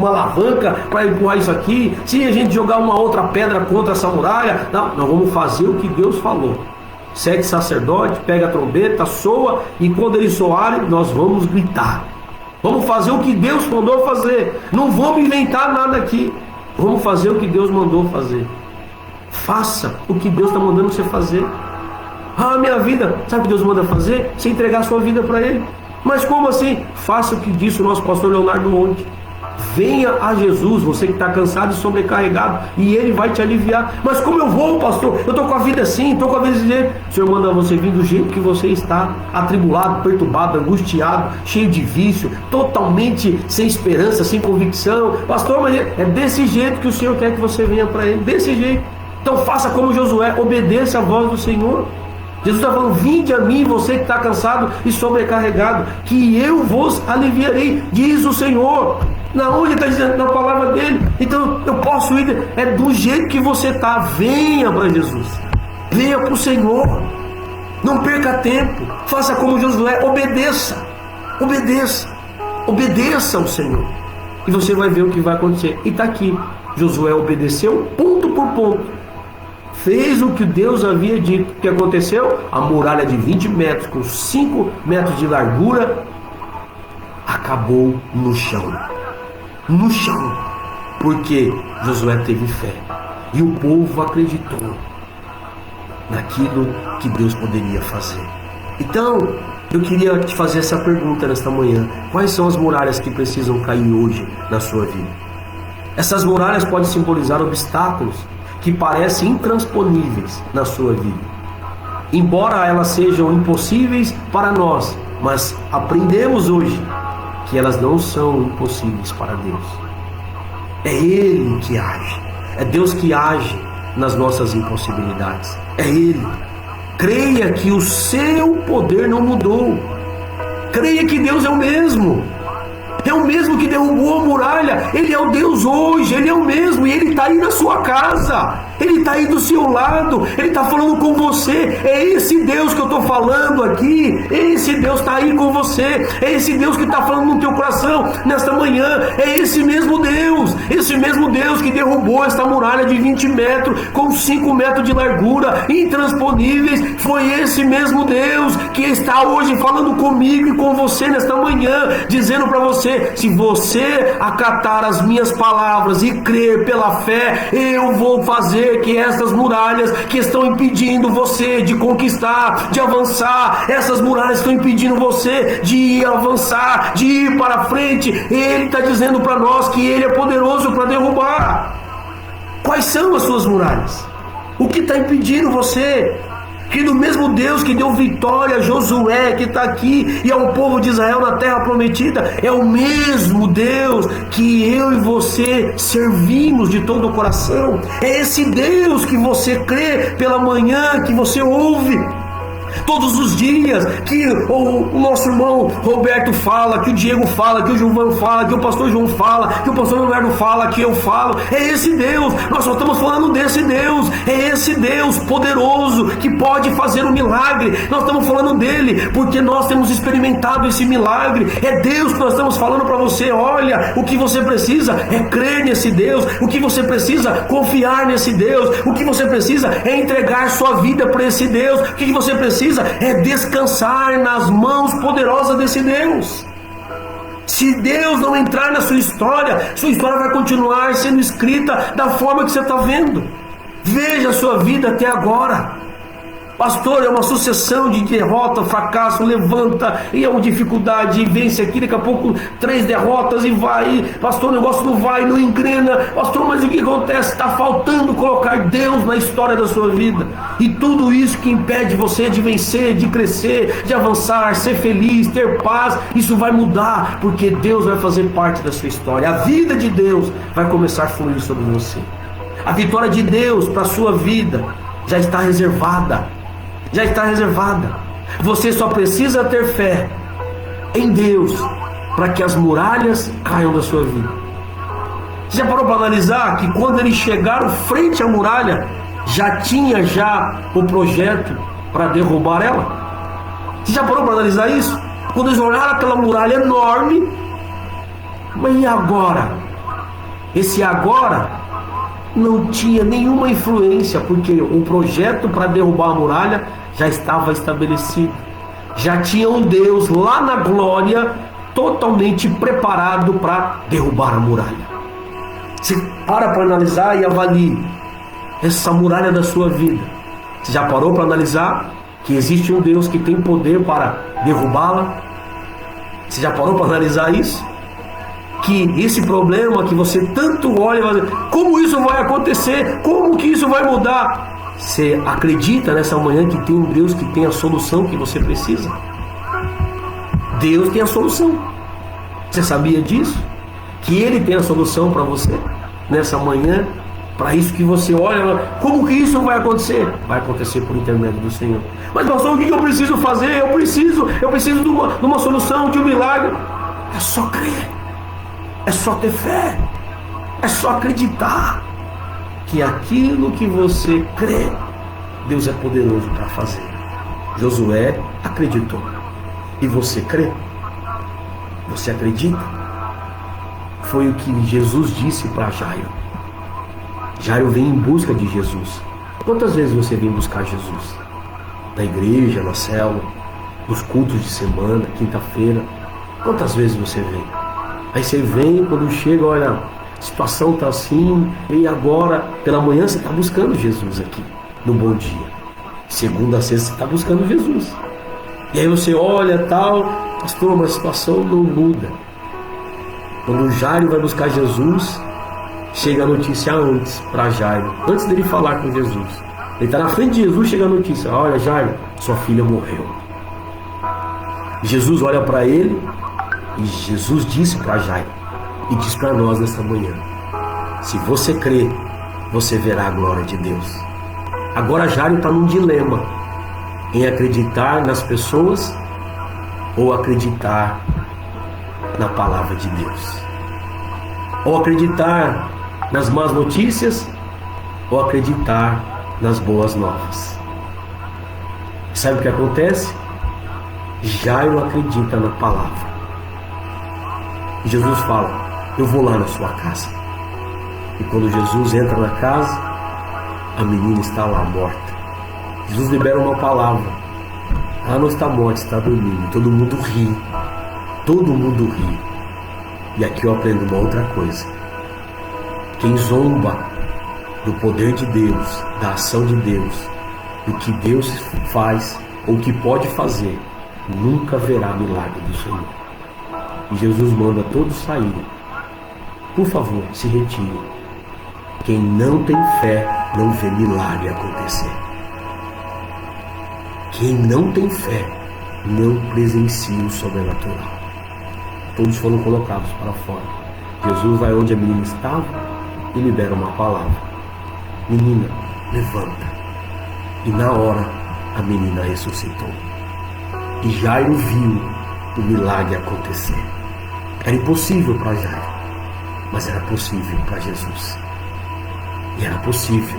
alavanca para empurrar isso aqui, se a gente jogar uma outra pedra contra essa muralha, não, nós vamos fazer o que Deus falou. 7 sacerdotes, pega a trombeta, soa, e quando eles soarem, nós vamos gritar. Vamos fazer o que Deus mandou fazer. Não vamos inventar nada aqui. Vamos fazer o que Deus mandou fazer. Faça o que Deus está mandando você fazer. Ah, minha vida, sabe o que Deus manda fazer? Você entregar a sua vida para Ele. Mas como assim? Faça o que disse o nosso pastor Leonardo Monte. Venha a Jesus, você que está cansado e sobrecarregado, e Ele vai te aliviar. Mas como eu vou, pastor? Eu estou com a vida assim, estou com a vida desse jeito. O Senhor manda você vir do jeito que você está, atribulado, perturbado, angustiado, cheio de vício, totalmente sem esperança, sem convicção. Pastor, mas é desse jeito que o Senhor quer que você venha para Ele, desse jeito. Então faça como Josué, obedeça a voz do Senhor. Jesus está falando: vinde a mim, você que está cansado e sobrecarregado, que eu vos aliviarei, diz o Senhor. Na onde está dizendo? Na palavra dele. Então eu posso ir, é do jeito que você está. Venha para Jesus, venha para o Senhor, não perca tempo, faça como Josué, obedeça, obedeça ao Senhor, e você vai ver o que vai acontecer. E está aqui, Josué obedeceu ponto por ponto, fez o que Deus havia dito. O que aconteceu? A muralha de 20 metros, com 5 metros de largura, acabou no chão. No chão. Porque Josué teve fé. E o povo acreditou naquilo que Deus poderia fazer. Então, eu queria te fazer essa pergunta nesta manhã: quais são as muralhas que precisam cair hoje na sua vida? Essas muralhas podem simbolizar obstáculos que parecem intransponíveis na sua vida, embora elas sejam impossíveis para nós, mas aprendemos hoje que elas não são impossíveis para Deus. É Ele que age. É Deus que age nas nossas impossibilidades. É Ele. Creia que o seu poder não mudou. Creia que Deus é o mesmo. É o mesmo que derrubou a muralha. Ele é o Deus hoje. Ele é o mesmo. E Ele está aí na sua casa. Ele está aí do seu lado. Ele está falando com você. É esse Deus que eu estou falando aqui. Esse Deus está aí com você. É esse Deus que está falando no teu coração nesta manhã. É esse mesmo Deus. Esse mesmo Deus que derrubou esta muralha de 20 metros com 5 metros de largura, intransponíveis. Foi esse mesmo Deus que está hoje falando comigo e com você nesta manhã, dizendo para você: se você acatar as minhas palavras e crer pela fé, eu vou fazer que essas muralhas que estão impedindo você de conquistar, de avançar, essas muralhas estão impedindo você de avançar, de ir para frente. Ele está dizendo para nós que Ele é poderoso para derrubar. Quais são as suas muralhas? O que está impedindo você? Que do mesmo Deus que deu vitória a Josué, que está aqui, e ao povo de Israel na terra prometida, é o mesmo Deus que eu e você servimos de todo o coração. É esse Deus que você crê pela manhã, que você ouve todos os dias, que o nosso irmão Roberto fala, que o Diego fala, que o Gilvan fala, que o pastor João fala, que o pastor Leonardo fala, que eu falo. É esse Deus. Nós só estamos falando desse Deus. É esse Deus poderoso que pode fazer um milagre. Nós estamos falando dele porque nós temos experimentado esse milagre. É Deus que nós estamos falando para você. Olha, o que você precisa é crer nesse Deus. O que você precisa é confiar nesse Deus. O que você precisa é entregar sua vida para esse Deus. O que você precisa é descansar nas mãos poderosas desse Deus. Se Deus não entrar na sua história vai continuar sendo escrita da forma que você está vendo. Veja a sua vida até agora. Pastor, é uma sucessão de derrota, fracasso, levanta, e é uma dificuldade, e vence aqui, daqui a pouco 3 derrotas e vai. Pastor, o negócio não vai, não engrena. Pastor, mas o que acontece? Está faltando colocar Deus na história da sua vida. E tudo isso que impede você de vencer, de crescer, de avançar, ser feliz, ter paz, isso vai mudar, porque Deus vai fazer parte da sua história. A vida de Deus vai começar a fluir sobre você. A vitória de Deus para a sua vida já está reservada. Já está reservada. Você só precisa ter fé em Deus para que as muralhas caiam da sua vida. Você já parou para analisar que quando eles chegaram frente à muralha, já tinha o projeto para derrubar ela? Você já parou para analisar isso? Quando eles olharam aquela muralha enorme, mas e agora? Esse agora não tinha nenhuma influência, porque o projeto para derrubar a muralha já estava estabelecido. Já tinha um Deus lá na glória totalmente preparado para derrubar a muralha. Você para analisar e avalie essa muralha da sua vida. Você já parou para analisar que existe um Deus que tem poder para derrubá-la? Você já parou para analisar isso? Que esse problema que você tanto olha, como isso vai acontecer? Como que isso vai mudar? Você acredita nessa manhã que tem um Deus que tem a solução que você precisa? Deus tem a solução. Você sabia disso? Que Ele tem a solução para você nessa manhã? Para isso que você olha, como que isso vai acontecer? Vai acontecer por intermédio do Senhor. Mas pastor, o que eu preciso fazer? Eu preciso de uma solução, de um milagre. É só crer. É só ter fé. É só acreditar que aquilo que você crê, Deus é poderoso para fazer. Josué acreditou. E você crê? Você acredita? Foi o que Jesus disse para Jairo. Jairo vem em busca de Jesus. Quantas vezes você vem buscar Jesus? Na igreja, na célula, nos cultos de semana, quinta-feira. Quantas vezes você vem? Aí você vem, quando chega, olha, a situação está assim, e agora, pela manhã você está buscando Jesus aqui, no bom dia. Segunda a sexta você está buscando Jesus. E aí você olha tal, pastor, mas a situação não muda. Quando o Jairo vai buscar Jesus, chega a notícia antes para Jairo, antes dele falar com Jesus. Ele está na frente de Jesus, chega a notícia: olha, Jairo, sua filha morreu. Jesus olha para ele, e Jesus disse para Jairo, e diz para nós nesta manhã: Se você crer, você verá a glória de Deus. Agora Jairo está num dilema em acreditar nas pessoas ou acreditar na palavra de Deus, ou acreditar nas más notícias ou acreditar nas boas novas. Sabe o que acontece? Jairo acredita na palavra. Jesus fala: eu vou lá na sua casa. E quando Jesus entra na casa, a menina está lá morta. Jesus libera uma palavra: ela não está morta, está dormindo. Todo mundo ri. Todo mundo ri. E aqui eu aprendo uma outra coisa: quem zomba do poder de Deus, da ação de Deus, do que Deus faz ou que pode fazer, nunca verá milagre do Senhor. E Jesus manda todos saírem. Por favor, se retirem. Quem não tem fé não vê milagre acontecer. Quem não tem fé não presencia o sobrenatural. Todos foram colocados para fora. Jesus vai onde a menina estava e libera uma palavra: menina, levanta. E na hora a menina ressuscitou. E Jairo viu o milagre acontecer. Era impossível para Jairo, mas era possível para Jesus. E era possível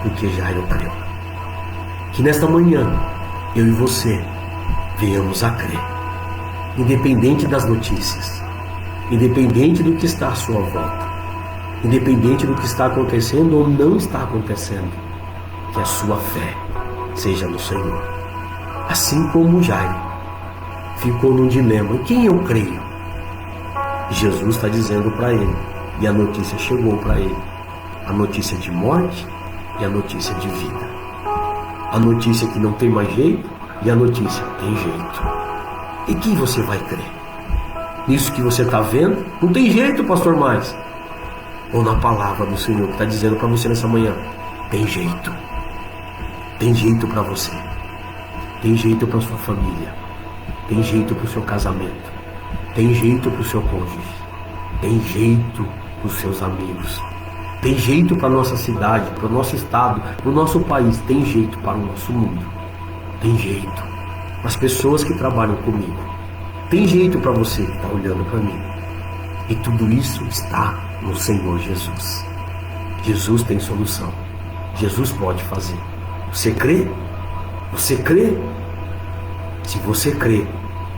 porque Jairo creu. Que nesta manhã eu e você venhamos a crer, independente das notícias, independente do que está à sua volta, independente do que está acontecendo ou não está acontecendo, que a sua fé seja no Senhor. Assim como Jairo ficou num dilema: em quem eu creio? Jesus está dizendo para ele, e a notícia chegou para ele: a notícia de morte e a notícia de vida. A notícia que não tem mais jeito e a notícia tem jeito. Em quem você vai crer? Nisso que você está vendo? Não tem jeito, pastor, mais. Ou na palavra do Senhor que está dizendo para você nessa manhã: tem jeito. Tem jeito para você. Tem jeito para sua família. Tem jeito para o seu casamento. Tem jeito para o seu cônjuge. Tem jeito para os seus amigos. Tem jeito para a nossa cidade, para o nosso estado, para o nosso país. Tem jeito para o nosso mundo. Tem jeito para as pessoas que trabalham comigo. Tem jeito para você que está olhando para mim. E tudo isso está no Senhor Jesus. Jesus tem solução. Jesus pode fazer. Você crê? Você crê? Se você crê,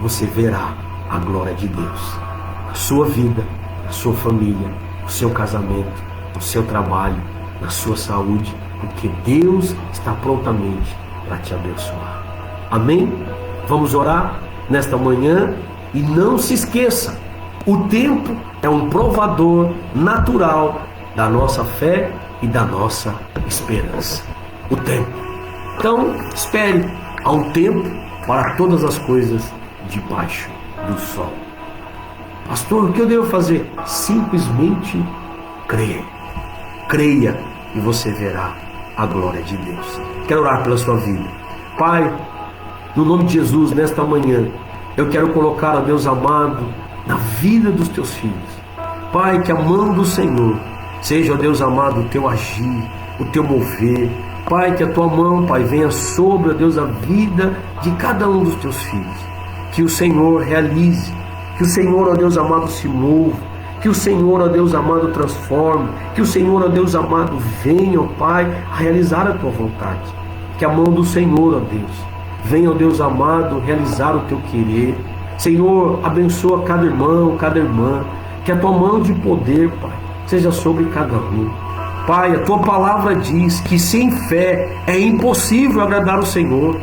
você verá a glória de Deus na sua vida, na sua família, no seu casamento, no seu trabalho, na sua saúde, porque Deus está prontamente para te abençoar. Amém? Vamos orar nesta manhã e não se esqueça: o tempo é um provador natural da nossa fé e da nossa esperança. O tempo. Então, espere. Há um tempo para todas as coisas debaixo do sol. Pastor, o que eu devo fazer? Simplesmente crer. Creia e você verá a glória de Deus. Quero orar pela sua vida. Pai, no nome de Jesus, nesta manhã, eu quero colocar, ó Deus amado, na vida dos teus filhos. Pai, que a mão do Senhor seja, ó Deus amado, o teu agir, o teu mover. Pai, que a tua mão, Pai, venha sobre, ó Deus, a vida de cada um dos teus filhos. Que o Senhor realize, que o Senhor, ó Deus amado, se mova. Que o Senhor, ó Deus amado, transforme. Que o Senhor, ó Deus amado, venha, ó Pai, a realizar a tua vontade. Que a mão do Senhor, ó Deus, venha, ó Deus amado, realizar o teu querer. Senhor, abençoa cada irmão, cada irmã. Que a tua mão de poder, Pai, seja sobre cada um. Pai, a tua palavra diz que sem fé é impossível agradar o Senhor.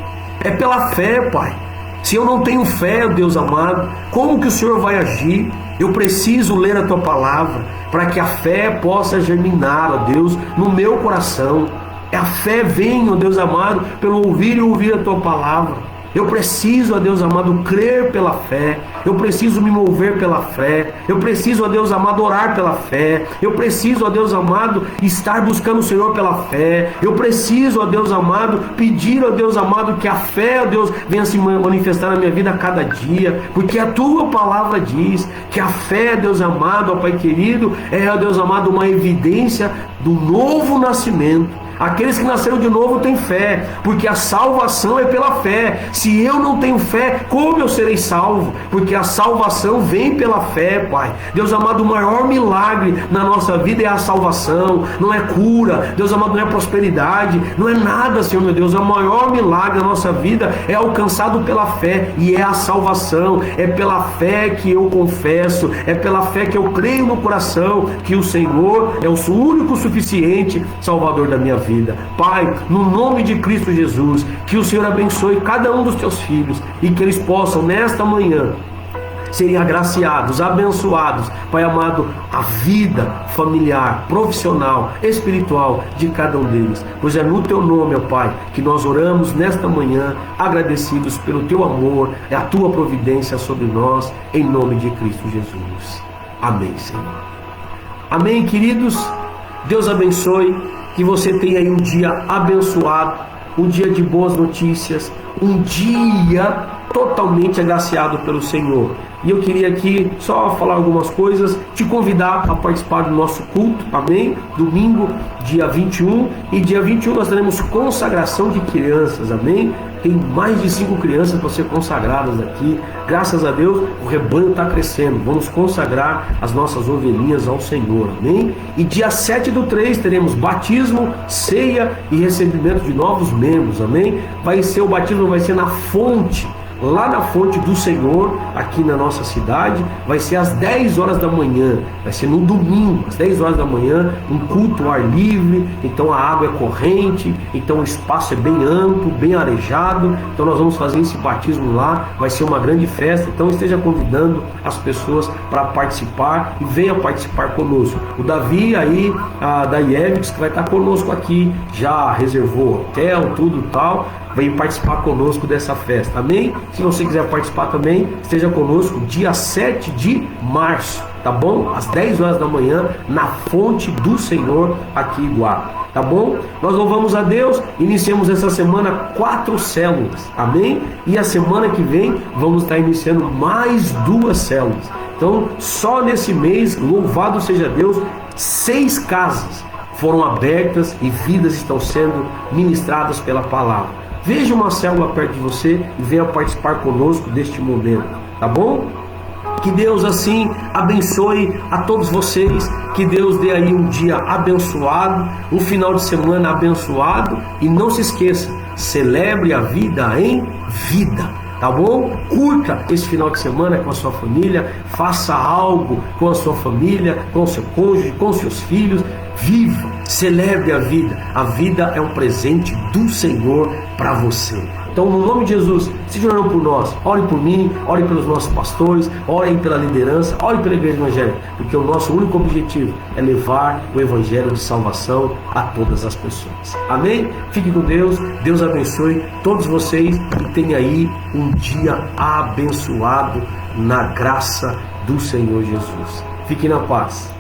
É pela fé, Pai. Se eu não tenho fé, ó Deus amado, como que o Senhor vai agir? Eu preciso ler a tua palavra para que a fé possa germinar, ó Deus, no meu coração. A fé vem, ó Deus amado, pelo ouvir e ouvir a tua palavra. Eu preciso, ó Deus amado, crer pela fé. Eu preciso me mover pela fé. Eu preciso, ó Deus amado, orar pela fé. Eu preciso, ó Deus amado, estar buscando o Senhor pela fé. Eu preciso, ó Deus amado, pedir, ó Deus amado, que a fé, ó Deus, venha se manifestar na minha vida a cada dia, porque a tua palavra diz que a fé, Deus amado, ó Pai querido, é, ó Deus amado, uma evidência do novo nascimento. Aqueles que nasceram de novo têm fé, porque a salvação é pela fé. Se eu não tenho fé, como eu serei salvo? Porque a salvação vem pela fé, Pai. Deus amado, o maior milagre na nossa vida é a salvação, não é cura, Deus amado, não é prosperidade, não é nada, Senhor meu Deus. O maior milagre na nossa vida é alcançado pela fé, e é a salvação. É pela fé que eu confesso, é pela fé que eu creio no coração que o Senhor é o único suficiente Salvador da minha vida. Pai, no nome de Cristo Jesus, que o Senhor abençoe cada um dos teus filhos e que eles possam nesta manhã serem agraciados, abençoados, Pai amado, a vida familiar, profissional, espiritual de cada um deles, pois é no teu nome, ó Pai, que nós oramos nesta manhã, agradecidos pelo teu amor e a tua providência sobre nós, em nome de Cristo Jesus. Amém, Senhor. Amém, queridos. Deus abençoe. Que você tenha aí um dia abençoado, um dia de boas notícias, um dia totalmente agraciado pelo Senhor. E eu queria aqui só falar algumas coisas, te convidar a participar do nosso culto, amém? Domingo, dia 21, e dia 21 nós teremos consagração de crianças, amém? Tem mais de 5 crianças para ser consagradas aqui. Graças a Deus, o rebanho está crescendo. Vamos consagrar as nossas ovelhinhas ao Senhor, amém? E dia 7/3 teremos batismo, ceia e recebimento de novos membros, amém? O batismo vai ser na fonte, lá na fonte do Senhor, aqui na nossa cidade. Vai ser às 10 horas da manhã, vai ser no domingo, às 10 horas da manhã, um culto ao ar livre. Então a água é corrente, então o espaço é bem amplo, bem arejado. Então nós vamos fazer esse batismo lá, vai ser uma grande festa. Então esteja convidando as pessoas para participar e venha participar conosco. O Davi aí, da IEVX, que vai estar conosco aqui, já reservou hotel, tudo tal, vem participar conosco dessa festa, amém? Se você quiser participar também, esteja conosco dia 7 de março, tá bom? Às 10 horas da manhã, na fonte do Senhor, aqui em Iguá, tá bom? Nós louvamos a Deus, iniciamos essa semana 4 células, amém? E a semana que vem, vamos estar iniciando mais 2 células. Então, só nesse mês, louvado seja Deus, 6 casas foram abertas e vidas estão sendo ministradas pela palavra. Veja uma célula perto de você e venha participar conosco deste momento, tá bom? Que Deus assim abençoe a todos vocês, que Deus dê aí um dia abençoado, um final de semana abençoado, e não se esqueça, celebre a vida em vida, tá bom? Curta esse final de semana com a sua família, faça algo com a sua família, com o seu cônjuge, com os seus filhos. Viva, celebre a vida. A vida é um presente do Senhor para você. Então, no nome de Jesus, seja orando por nós, ore por mim, ore pelos nossos pastores, ore pela liderança, ore pela igreja evangélica, porque o nosso único objetivo é levar o evangelho de salvação a todas as pessoas. Amém? Fique com Deus, Deus abençoe todos vocês e tenha aí um dia abençoado na graça do Senhor Jesus. Fique na paz.